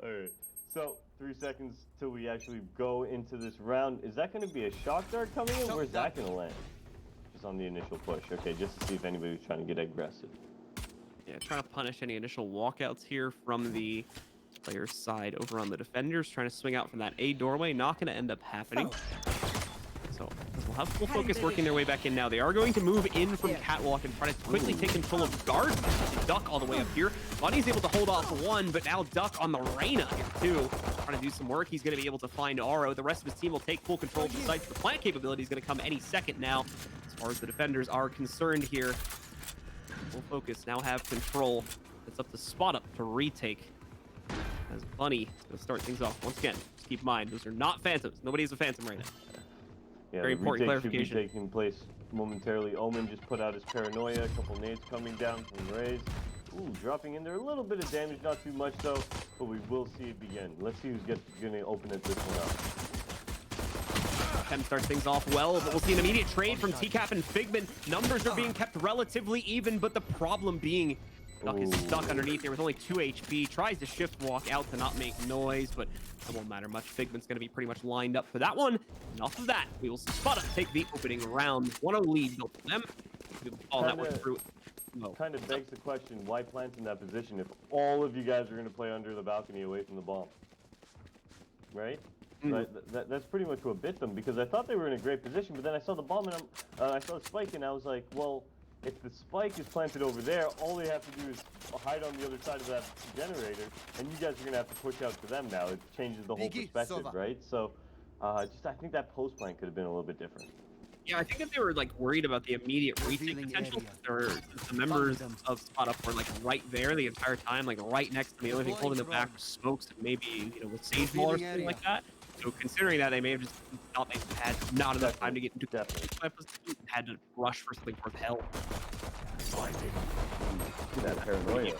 Alright, so 3 seconds till we actually go into this round. Is that going to be a shock dart coming in? Where's that going to land? Just on the initial push. Okay, just to see if anybody's trying to get aggressive. Yeah, trying to punish any initial walkouts here from the player's side over on the defenders. Trying to swing out from that A doorway. Not going to end up happening. So we'll have full focus working their way back in now. They are going to move in from Catwalk and try to quickly take control of Guard. Duck all the way up here. Bunny's able to hold off one, but now Duck on the Reyna here too. Trying to do some work. He's going to be able to find Aro. The rest of his team will take full control of the site. The plant capability is going to come any second now. As far as the defenders are concerned here, full focus now have control. It's up to Spot Up to retake. As Bunny is going to start things off once again. Just keep in mind, those are not phantoms. Nobody is a phantom right now. Yeah, very important clarification. Should be taking place momentarily. Omen just put out his paranoia. A couple nades coming down from Raze. Ooh, dropping in there. A little bit of damage, not too much though, but we will see it begin. Let's see who's going to open it this one up. Chem starts things off well, but we'll see an immediate trade from TCAP and Figment. Numbers are being kept relatively even, but the problem being Duck is stuck underneath here with only 2 HP. Tries to shift walk out to not make noise, but it won't matter much. Figment's going to be pretty much lined up for that one. Enough of that. We will Spot Up take the opening round. 1-0 lead built for them. We will follow that one through. Kind of begs the question, why plant in that position if all of you guys are going to play under the balcony away from the bomb? Right? Right? That's pretty much what bit them, because I thought they were in a great position, but then I saw the bomb and I saw the spike and I was like, well, if the spike is planted over there, all they have to do is hide on the other side of that generator, and you guys are going to have to push out to them now. It changes the whole perspective, right? So, I think that post plan could have been a little bit different. Yeah, I think if they were like worried about the immediate retake potential, or the members of Spot Up were like right there the entire time, like right next to the only thing holding them back was smokes and maybe, you know, with Sage Ball or something like that. So considering that, they may have just thought they had not enough time to get into had to rush for something worth hell. That paranoia.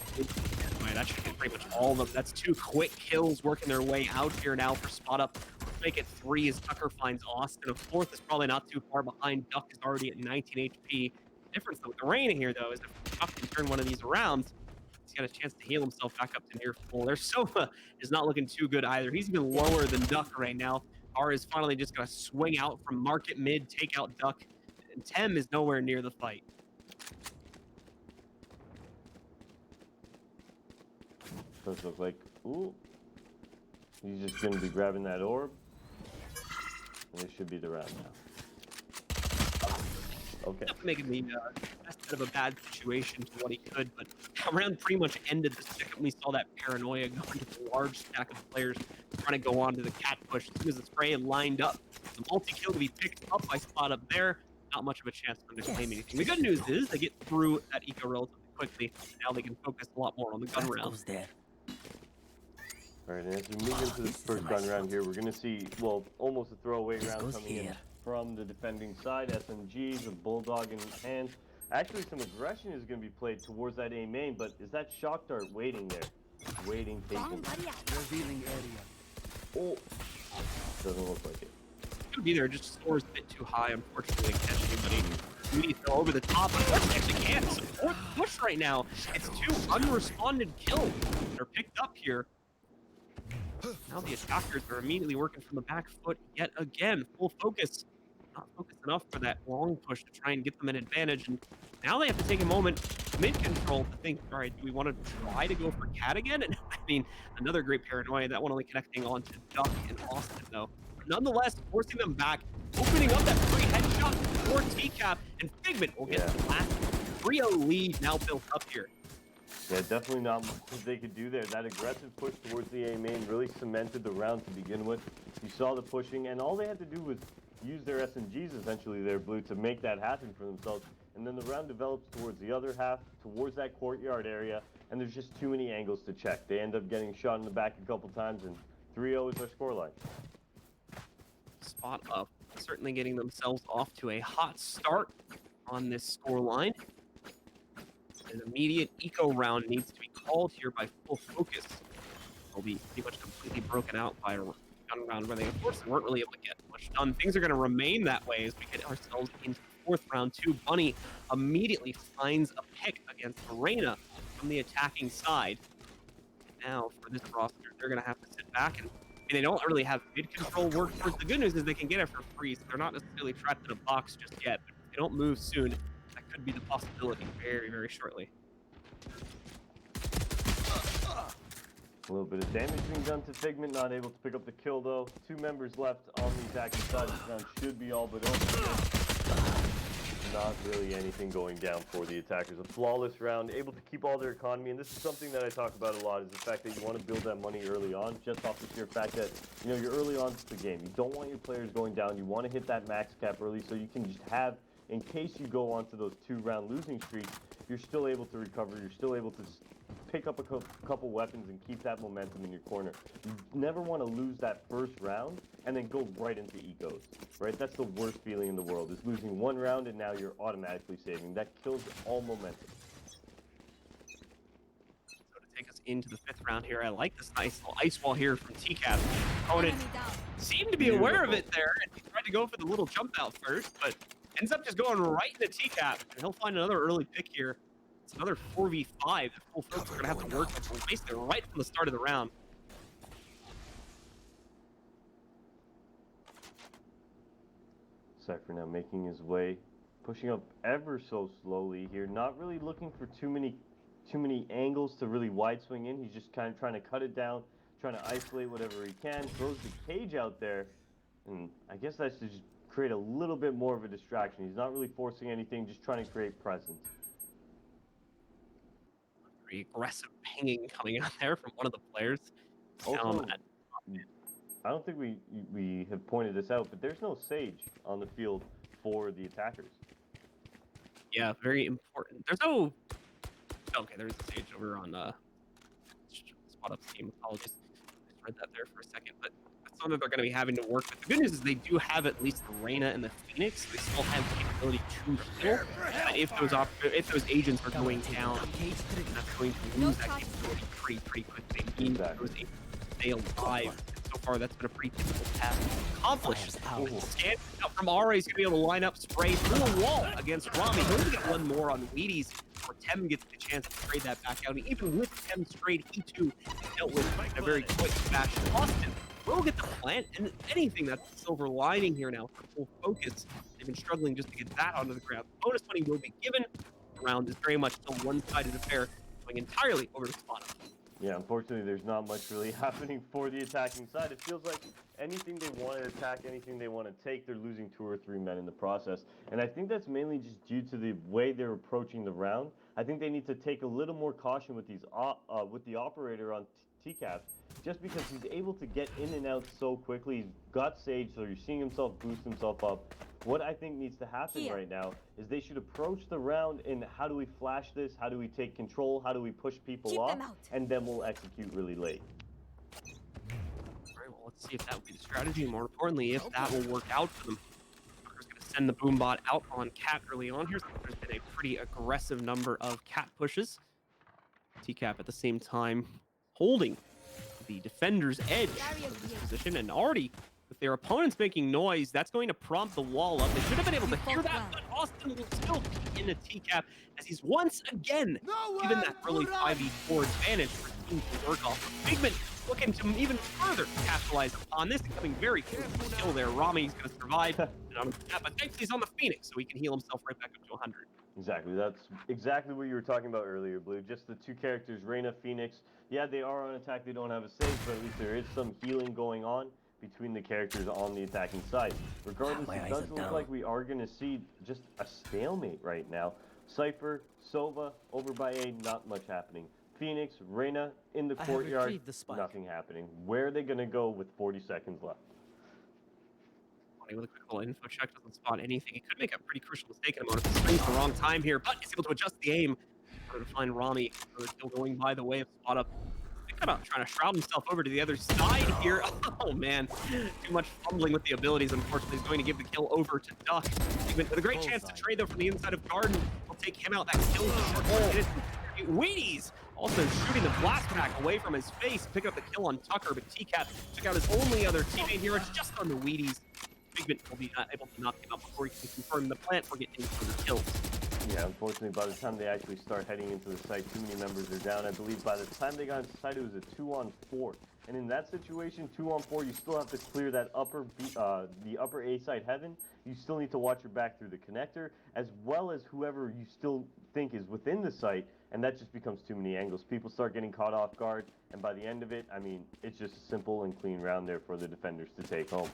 That should get pretty much all of them. That's 2 quick kills working their way out here now for Spot Up. Make it 3 as Tucker finds Austin. A 4th is probably not too far behind. Duck is already at 19 HP. Difference though with the Reyna here though is if Duck can turn one of these around, he's got a chance to heal himself back up to near full. Their Sova is not looking too good either. He's even lower than Duck right now. R is finally just gonna swing out from market mid, take out Duck, and Tem is nowhere near the fight. Does look like, ooh, he's just gonna be grabbing that orb. And it should be the round now. Okay. Making the best out of a bad situation to what he could, but that round pretty much ended the second we saw that paranoia go into the large stack of players trying to go on to the cat push. As soon as the spray lined up, the multi-kill to be picked up by Spot Up there. Not much of a chance for them to claim anything. The good news is they get through that eco relatively quickly. Now they can focus a lot more on the gun rounds. Alright, and as we move into this first gun round here, we're going to see, well, almost a throwaway round coming in from the defending side. SMGs, a Bulldog in hand. Actually, some aggression is going to be played towards that A main, but is that shock dart waiting there? Waiting, taken. Revealing area. Oh, doesn't look like it. Could be there, just scores a bit too high, unfortunately, to catch anybody. We need to go over the top, but actually can't support the push right now. It's 2 unresponded kills that are picked up here. Now the attackers are immediately working from the back foot yet again. Full focus. Not focused enough for that long push to try and get them an advantage. And now they have to take a moment mid-control to think, all right, do we want to try to go for Cat again? And I mean, another great paranoia. That one only connecting onto Duck and Austin, though. But nonetheless, forcing them back, opening up that free headshot for TCAP, and Figment will get the last 3-0 lead now built up here. Yeah, definitely not much they could do there. That aggressive push towards the A main really cemented the round to begin with. You saw the pushing, and all they had to do was use their SMGs essentially there, Blue, to make that happen for themselves. And then the round develops towards the other half, towards that courtyard area, and there's just too many angles to check. They end up getting shot in the back a couple times, and 3-0 is our scoreline. Spot Up certainly getting themselves off to a hot start on this scoreline. An immediate eco round needs to be called here by full focus. They'll be pretty much completely broken out by a gun round where they, of course, weren't really able to get much done. Things are going to remain that way as we get ourselves into the 4th round. 2. Bunny immediately finds a pick against Reyna. from the attacking side. Now, for this roster, they're going to have to sit back and they don't really have mid control work towards. The good news is they can get it for free, so they're not necessarily trapped in a box just yet. But if they don't move soon, that could be the possibility very, very shortly. A little bit of damage being done to Figment, not able to pick up the kill though. 2 members left on the attacking side. This round should be all but over. Not really anything going down for the attackers. A flawless round, able to keep all their economy, and this is something that I talk about a lot, is the fact that you want to build that money early on, just off the sheer fact that, you know, you're early on to the game. You don't want your players going down. You want to hit that max cap early so you can just have, in case you go onto those 2-round losing streaks, you're still able to recover, you're still able to pick up a couple weapons and keep that momentum in your corner. You never want to lose that first round and then go right into ecos, right? That's the worst feeling in the world, is losing 1 round and now you're automatically saving. That kills all momentum. So to take us into the 5th round here, I like this nice little ice wall here from TCAP. Opponent seemed to be aware of it there, and he tried to go for the little jump out first, but ends up just going right into TCAP, and he'll find another early pick here. It's another 4v5 that full folks are going to have to work basically right from the start of the round. Cypher now making his way, pushing up ever so slowly here, not really looking for too many angles to really wide swing in. He's just kind of trying to cut it down, trying to isolate whatever he can, throws the cage out there, and I guess that's to just create a little bit more of a distraction. He's not really forcing anything, just trying to create presence. Pretty aggressive pinging coming out there from one of the players. Also, I don't think we have pointed this out, but there's no Sage on the field for the attackers. Yeah, very important. There's no... Okay, there's a Sage over on Spot Up's team. Apologies. I read that there for a second, but that's something they're going to be having to work with. The good news is they do have at least the Reyna and the Phoenix. They still have the capability to heal. But if those agents are going down, that's going to lose that capability pretty quickly. They need those agents to stay alive. So far, that's been a pretty difficult task to accomplish. Scan out from Ara, he's going to be able to line up, spray through the wall against Rami. He'll only get 1 more on Wheaties, or Tem gets the chance to trade that back out. And even with Tem's trade, E2 dealt with in a very quick fashion. Austin will get the plant, and anything that's the silver lining here now for full focus. They've been struggling just to get that onto the ground. Bonus money will be given. The round is very much a one-sided affair, going entirely over to Spot Up. Yeah, unfortunately, there's not much really happening for the attacking side. It feels like anything they want to attack, anything they want to take, they're losing 2 or 3 men in the process. And I think that's mainly just due to the way they're approaching the round. I think they need to take a little more caution with with the operator on TCAP, just because he's able to get in and out so quickly. He's got Sage, so you're seeing himself boost himself up. What I think needs to happen right now is they should approach the round in how do we flash this, how do we take control, how do we push people off, and then we'll execute really late. All right, well, let's see if that will be the strategy, and more importantly, if that will work out for them. Tucker's going to send the Boombot out on Cat early on here. So there's been a pretty aggressive number of Cat pushes. TCAP at the same time holding the defender's edge of this position, and already with their opponents making noise, that's going to prompt the wall up. They should have been able to hear that, but Austin will still be in a TCAP as he's once again given that early 5v4 advantage for team to work off. Figment looking to even further capitalize upon this, becoming very close to the kill there. Rami's going to survive, but thankfully he's on the Phoenix, so he can heal himself right back up to 100. Exactly, that's exactly what you were talking about earlier, Blue. Just the 2 characters, Reyna, Phoenix. Yeah, they are on attack, they don't have a save, but at least there is some healing going on between the characters on the attacking side. Regardless, it does look like we are going to see just a stalemate right now. Cypher, Sova, over by A, not much happening. Phoenix, Reyna, in the courtyard, nothing happening. Where are they going to go with 40 seconds left? With a quick little info check, doesn't spot anything. He could make a pretty crucial mistake in a moment. He springs the wrong time here, but is able to adjust the aim in order to find Rami. Still going by the way of Spot Up. Think about trying to shroud himself over to the other side here. Oh man, too much fumbling with the abilities. Unfortunately, he's going to give the kill over to Duck. Even with a great chance to trade though from the inside of Garden. We'll take him out. That kill is Wheaties also shooting the blast pack away from his face, picking up the kill on Tucker, but TCAP took out his only other teammate here. It's just on the Wheaties. Figment will be able to knock him out before he can confirm the plant or get any further kills. Yeah, unfortunately, by the time they actually start heading into the site, too many members are down. I believe by the time they got into site, it was a 2-on-4. And in that situation, 2-on-4, you still have to clear that the upper A site heaven. You still need to watch your back through the connector, as well as whoever you still think is within the site, and that just becomes too many angles. People start getting caught off guard, and by the end of it, I mean, it's just a simple and clean round there for the defenders to take home.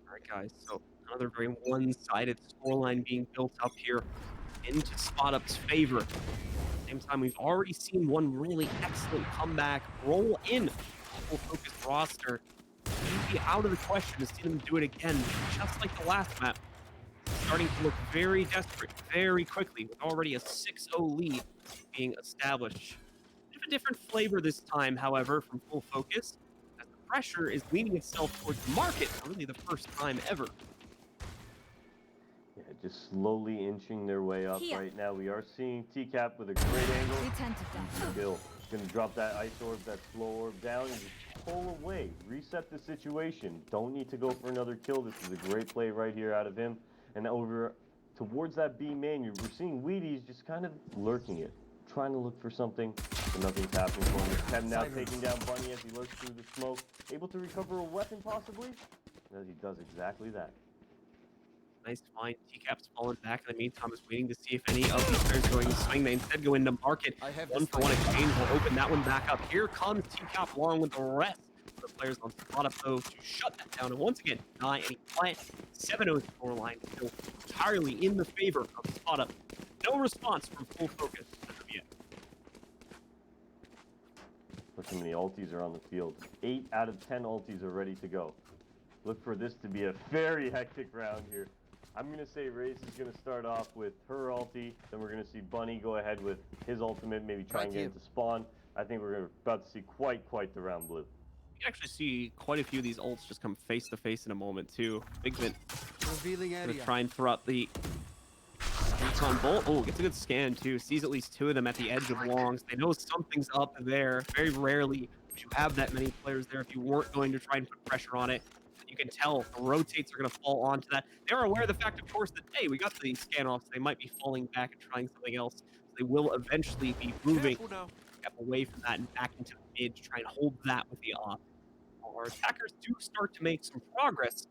All right, guys. So another very one-sided scoreline being built up here into Spot Up's favor. At the same time, we've already seen one really excellent comeback roll in full focus roster. Maybe out of the question to see them do it again, just like the last map. Starting to look very desperate very quickly, with already a 6-0 lead being established. Bit of a different flavor this time, however, from full focus, as the pressure is leaning itself towards the market for really the first time ever. Yeah, just slowly inching their way up Here. right now. We are seeing TCAP with a great angle. We tend to die. Kill. Gonna drop that ice orb, that slow orb down, and just pull away. Reset the situation. Don't need to go for another kill. This is a great play right here out of him. And over towards that B main, we're seeing Wheaties just kind of lurking it, trying to look for something, but nothing's happening for him. Kev now taking down Bunny as he lurks through the smoke, able to recover a weapon possibly. As he does exactly that. Nice find. TCAP's fallen back in the meantime, is waiting to see if any of these players are going to swing. They instead go into market. One for one exchange will open that one back up. Here comes TCAP along with the rest of the players on Spot Up, though, to shut that down. And once again, deny any plant. 7-0 scoreline still entirely in the favor of Spot Up. No response from full focus as of yet. Look how many ultis are on the field. 8 out of 10 ultis are ready to go. Look for this to be a very hectic round here. I'm going to say Race is going to start off with her ulti, then we're going to see Bunny go ahead with his ultimate, maybe try and get into spawn. I think we're about to see quite the round, Blue. You can actually see quite a few of these ults just come face to face in a moment, too. Big Vint Revealing gonna area. try and throw out the on bolt. Oh, gets a good scan too. Sees at least 2 of them at the edge of longs. They know something's up there. Very rarely would you have that many players there if you weren't going to try and put pressure on it. You can tell the rotates are going to fall onto that. They're aware of the fact, of course, that hey, we got the scan off, so they might be falling back and trying something else. So they will eventually be moving away from that and back into the mid to try and hold that with the off. Our attackers do start to make some progress,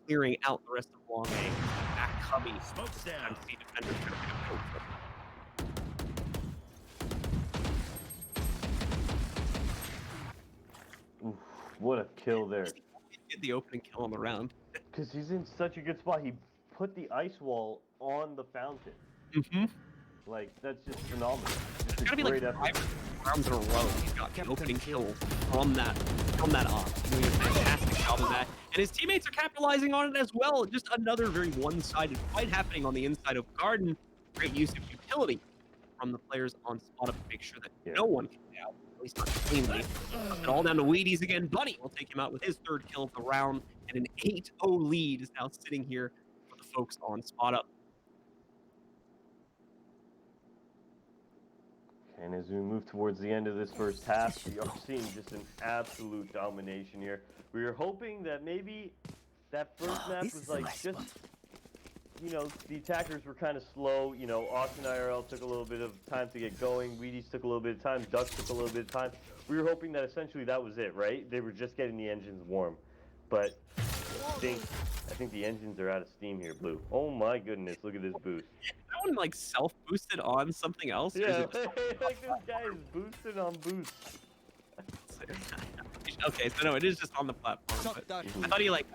clearing out the rest of long A. Back cubby. Smokes down. Time to see defenders going to go for it. Oof, what a kill there. Get the opening kill on the round. Because he's in such a good spot. He put the ice wall on the fountain. Mm-hmm. Like, that's just phenomenal. It's Just gotta be a like great effort. 5 rounds in a row. He's got the opening kill from that off. Doing a fantastic job of that. And his teammates are capitalizing on it as well. Just another very one-sided fight happening on the inside of Garden. Great use of utility from the players on Spot Up to make sure that no one can get out, at least not cleanly. It all down to Wheaties again. Bunny will take him out with his 3rd kill of the round. And an 8-0 lead is now sitting here for the folks on Spot Up. And as we move towards the end of this first half, we are seeing just an absolute domination here. We were hoping that maybe that first map was like just, you know, the attackers were kind of slow. You know, Austin IRL took a little bit of time to get going. Wheaties took a little bit of time. Ducks took a little bit of time. We were hoping that essentially that was it, right? They were just getting the engines warm. But I think the engines are out of steam here, Blue. Oh my goodness, look at this boost. That one like self-boosted on something else? Or is Yeah, it just like this guy is boosted on boost. Okay, so no, it is just on the platform. Shot But down. I thought he like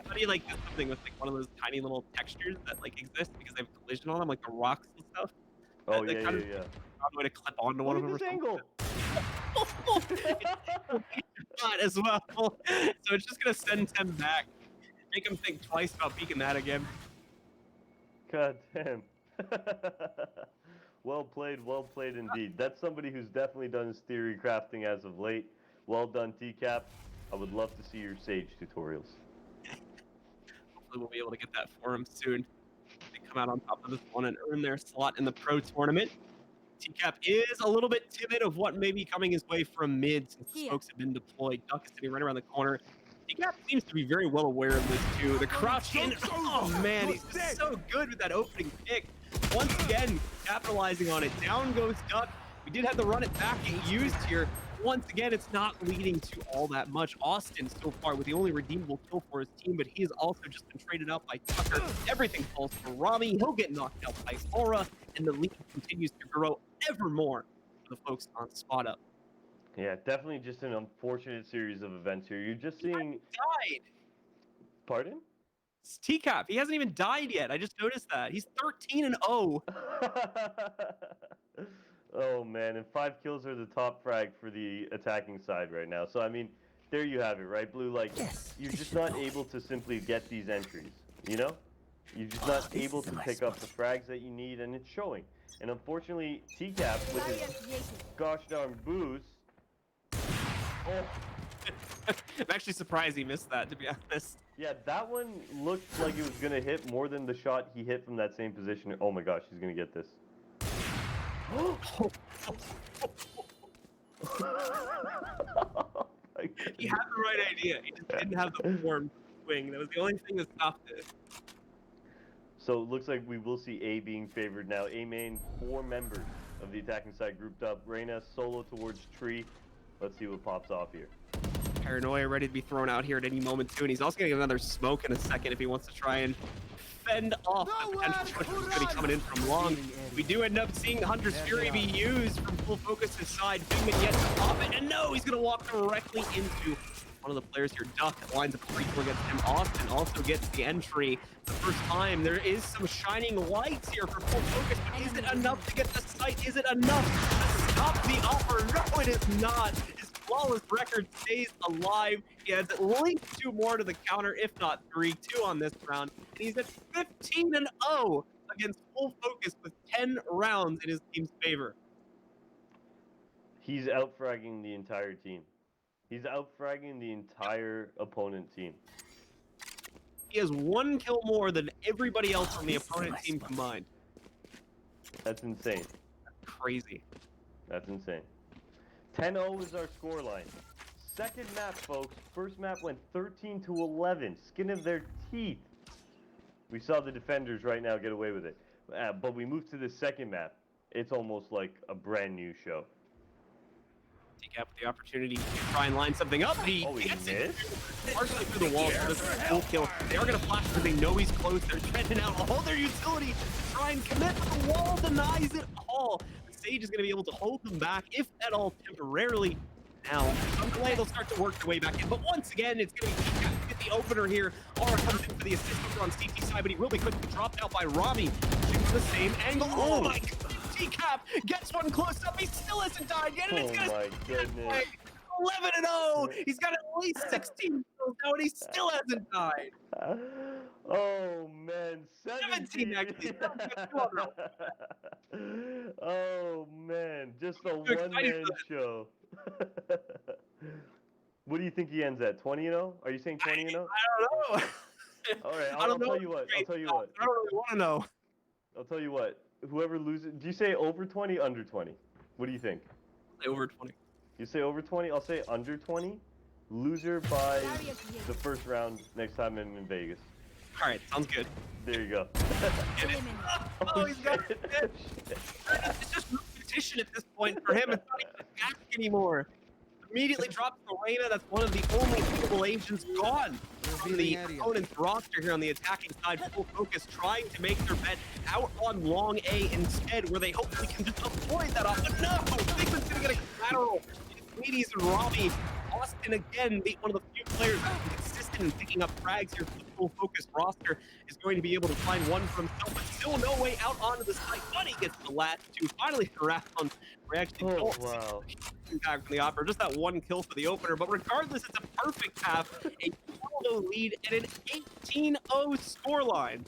did something with like one of those tiny little textures that like exist because they have collision on them, like the rocks and stuff. Oh They yeah, kind of yeah. found a way to clip onto one Look of at them. this or angle. something. Not as well. So it's just gonna send Tim back, make him think twice about peeking that again. God damn. Well played indeed. That's somebody who's definitely done his theory crafting as of late. Well done, TCAP. I would love to see your Sage tutorials. Hopefully we'll be able to get that for him soon. They come out on top of this one and earn their slot in the pro tournament. TCAP is a little bit timid of what may be coming his way from mid since the Here. smokes have been deployed. Duck is sitting right around the corner. TCAP seems to be very well aware of this too. The crouch in. Oh man, he's just so good with that opening pick. Once again, capitalizing on it. Down goes Duck. We did have to run it back and used here. Once again, it's not leading to all that much. Austin so far with the only redeemable kill for his team, but he has also just been traded out by Tucker. Everything falls for Rami. He'll get knocked out by Aura, and the lead continues to grow ever more for the folks on Spot Up. Yeah, definitely just an unfortunate series of events here. You're just seeing. Died. Pardon? It's TCAP. He hasn't even died yet. I just noticed that. He's 13-0. Oh man, and 5 kills are the top frag for the attacking side right now. So I mean, there you have it, right, Blue? Like, you're just not able to simply get these entries, you know? You're just not able to pick up the frags that you need, and it's showing. And unfortunately, TCAP with his gosh darn boost. Oh. I'm actually surprised he missed that, to be honest. Yeah, that one looked like it was gonna hit more than the shot he hit from that same position. Oh my gosh, he's gonna get this. He had the right idea. He just didn't have the form swing. That was the only thing that stopped it. So it looks like we will see A being favored now. A main, 4 members of the attacking side grouped up. Reyna solo towards tree. Let's see what pops off here. Paranoia ready to be thrown out here at any moment too, and he's also gonna get another smoke in a second if he wants to try and fend off the potential push that's gonna be coming in from long. We do end up seeing Hunter's Fury be used from full focus to side. Figment yet to pop it, and no, he's gonna walk directly into one of the players here. Duck lines up a free throw against him. Austin also gets the entry. The first time there is some shining lights here for full focus, but is it enough to get the sight? Is it enough to stop the offer? No, it is not. His flawless record stays alive. He has at least 2 more to the counter, if not 3. 2 on this round, and he's at 15-0 against full focus with 10 rounds in his team's favor. He's out-fragging the entire team. He's out-fragging the entire opponent team. He has 1 kill more than everybody else on the opponent team combined. That's insane. Crazy. That's insane. 10-0 is our scoreline. Second map, folks. First map went 13-11. Skin of their teeth. We saw the defenders right now get away with it. But we moved to the second map. It's almost like a brand new show. TCAP with the opportunity to try and line something up. He gets it partially through the wall. So this is a full kill. They are going to flash because they know he's close. They're trending out all their utility to try and commit, but the wall denies it all. The Sage is going to be able to hold them back, if at all temporarily. Now, some delay, they'll start to work their way back in. But once again, it's going to be TCAP to get the opener here. Aura comes in for the assist on CT side, but he will be quickly dropped out by Rami. Shoots the same angle. Oh my god! TCAP gets one close up. He still hasn't died yet, and it's Oh my goodness. 11-0. He's got at least 16 kills now, and he still hasn't died. Oh man, 17 actually. Oh man, just a I'm so excited one-man for that. show. What do you think he ends at? 20-0? Are you saying 20-0? I don't know. All right, I I'll don't know. tell you what. I'll tell you what. I don't really want to know. I'll tell you what. Whoever loses, do you say over 20, under 20? What do you think? Over 20. You say over 20? I'll say under 20. Loser by the first round next time I'm in Vegas. All right, sounds good. There you go. Oh, he's got shit. it. It's just repetition at this point for him. It's not even a task anymore. Immediately drops the Reyna. That's one of the only hittable agents gone from the opponent's roster here on the attacking side. Full focus trying to make their bet out on long A instead, where they hopefully can just avoid that off. But no! Figment's gonna get a collateral. Sweeties and Robbie. Austin again, one of the few players consistent in picking up frags here for the full focus roster, is going to be able to find one for himself, but still no way out onto the site. But he gets the last 2. Finally, the round. We actually don't see back from the offer. Just that 1 kill for the opener. But regardless, it's a perfect half, a 12-0 lead, and an 18-0 scoreline.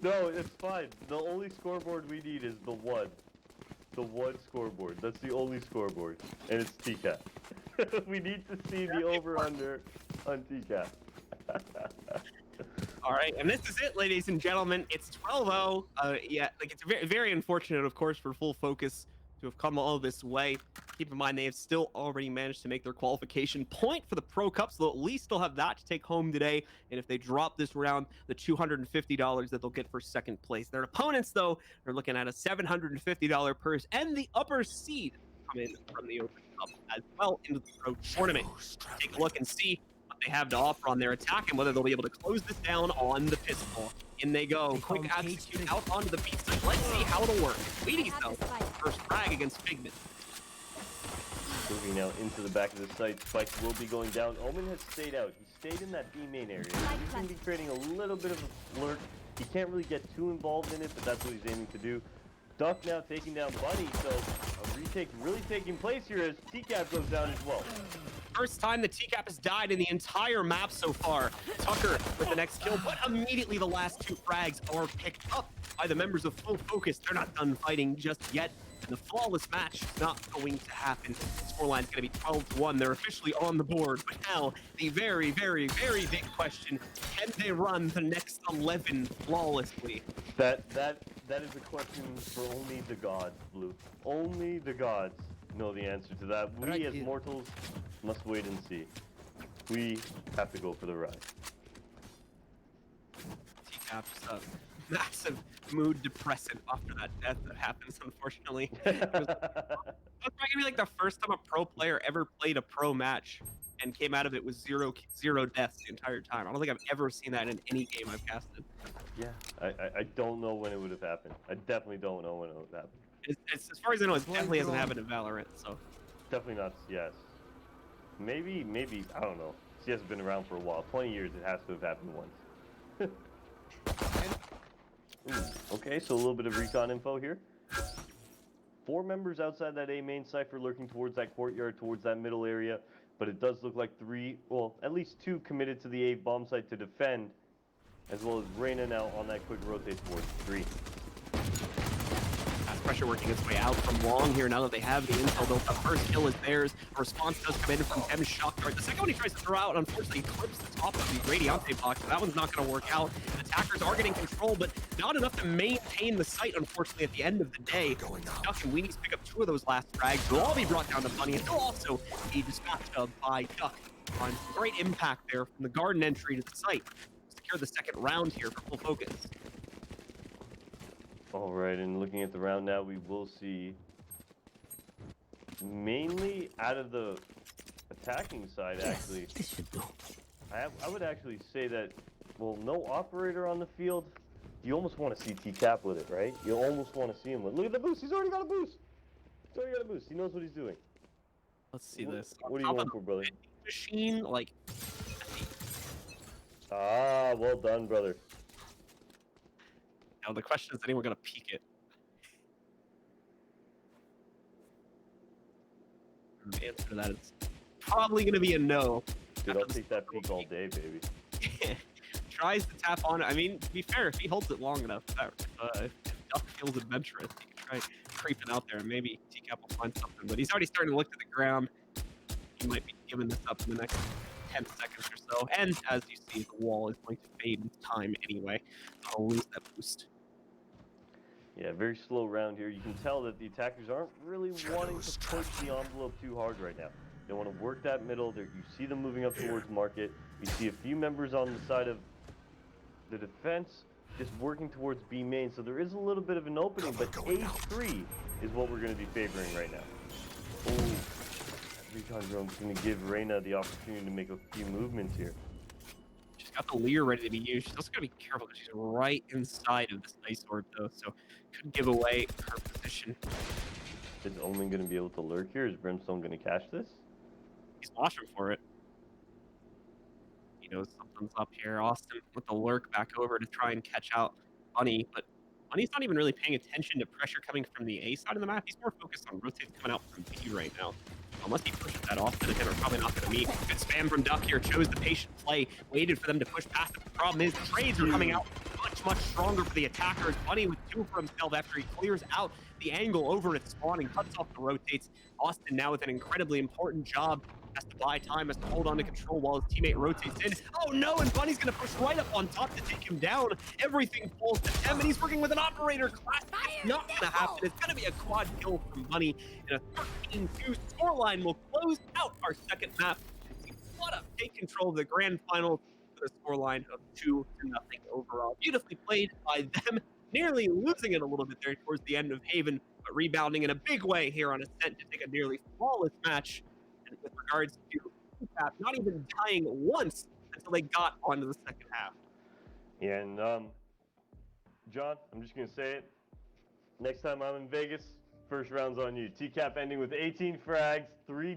No, it's fine. The only scoreboard we need is the one. The one scoreboard. That's the only scoreboard. And it's TCAP. We need to see the over-under on TCAP. All right, and this is it, ladies and gentlemen. It's 12-0. Yeah, like it's very, very unfortunate, of course, for full focus to have come all this way. Keep in mind, they have still already managed to make their qualification point for the Pro Cup, so they'll at least still have that to take home today. And if they drop this round, the $250 that they'll get for second place. Their opponents, though, are looking at a $750 purse and the upper seed come in from the Open Cup as well into the Pro Tournament. Take a look and see what they have to offer on their attack and whether they'll be able to close this down on the pistol. In they go. Quick execute out onto the beat side. Let's see how it'll work. Wheaties, though, first frag against Figment. Moving now into the back of the site, Spikes will be going down. Omen has stayed out. He stayed in that B main area. He's going to be creating a little bit of a flirt. He can't really get too involved in it, but that's what he's aiming to do. Duck now taking down Bunny, so a retake really taking place here as TCAP goes down as well. First time the TCAP has died in the entire map so far. Tucker with the next kill, but immediately the last two frags are picked up by the members of Full Focus. They're not done fighting just yet. And the flawless match is not going to happen. Scoreline's going to be 12-1. They're officially on the board. But now, the very, very, very big question, can they run the next 11 flawlessly? That is a question for only the gods, Blue. Only the gods know the answer to that. We as mortals must wait and see. We have to go for the ride. TCAP's a massive mood depressant after that death that happens, unfortunately. That's probably gonna be like the first time a pro player ever played a pro match and came out of it with zero deaths the entire time. I don't think I've ever seen that in any game I've casted. Yeah, I don't know when it would have happened. I definitely don't know when it would have happened. It's, as far as I know, it definitely hasn't happened in Valorant, so. Definitely not CS. Maybe, I don't know. CS has been around for a while. 20 years, it has to have happened once. Okay, so a little bit of recon info here. 4 members outside that A main cipher lurking towards that courtyard, towards that middle area. But it does look like 3, well, at least 2 committed to the A bomb site to defend. As well as Reyna now on that quick rotate towards 3. Pressure working its way out from long here now that they have the intel built up. First kill is theirs. A response does come in from Dem's shock dart. The second one he tries to throw out, unfortunately, clips the top of the Radiante box. So that one's not going to work out. The attackers are getting control, but not enough to maintain the site, unfortunately, at the end of the day. Duck and Weenies pick up 2 of those last frags. They'll all be brought down to Bunny, and they'll also be dispatched by Duck. On some great impact there from the garden entry to the site. Secure the second round here for Full Focus. All right, and looking at the round now, we will see mainly out of the attacking side, actually. This should do. I would actually say that, well, no operator on the field. You almost want to see TCAP with it, right? You almost want to see him with. Look at the boost. He's already got a boost. He's already got a boost. He knows what he's doing. Let's see this. What do you want for, brother? Machine, like. Ah, well done, brother. Now the question is anyone gonna peek it? The answer to that is probably gonna be a no. Dude, I'll take that peek all day, baby. Tries to tap on it. I mean, to be fair, if he holds it long enough, if Duck feels adventurous, he can try creeping out there and maybe TCAP will find something. But he's already starting to look to the ground. He might be giving this up in the next 10 seconds or so. And as you see, the wall is going to fade in time anyway. I'll lose that boost. Yeah, very slow round here. You can tell that the attackers aren't really wanting to push the envelope too hard right now. They want to work that middle. You see them moving up towards market. You see a few members on the side of the defense just working towards B main. So there is a little bit of an opening, but A3 is what we're going to be favoring right now. Oh, recon drone's going to give Reyna the opportunity to make a few movements here. She's got the Leer ready to be used. She's also got to be careful because she's right inside of this Ice Orb, though, so could give away her position. Is Omen going to be able to lurk here? Is Brimstone going to catch this? He's watching for it. He knows something's up here. Austin with the lurk back over to try and catch out Bunny, but Bunny's not even really paying attention to pressure coming from the A side of the map. He's more focused on rotates coming out from B right now. Unless he pushes that off, then again, we're probably not going to meet. Good spam from Duck here. Chose the patient play. Waited for them to push past it. The problem is the trades are coming out much much stronger for the attackers. Bunny with 2 for himself after he clears out the angle over at spawn and cuts off the rotates. Austin now with an incredibly important job. Has to buy time, has to hold on to control while his teammate rotates in. Oh no, and Bunny's gonna push right up on top to take him down. Everything falls to him, and he's working with an operator class. It's not gonna happen. It's gonna be a quad kill from Bunny, and a 13-2 scoreline will close out our second map. What take control of the grand finals with a scoreline of 2-0 overall. Beautifully played by them, nearly losing it a little bit there towards the end of Haven, but rebounding in a big way here on Ascent to take a nearly flawless match. And with regards to TCAP, not even dying once until they got onto the second half. Yeah, and John, I'm just gonna say it. Next time I'm in Vegas, first round's on you. TCAP ending with 18 frags, 3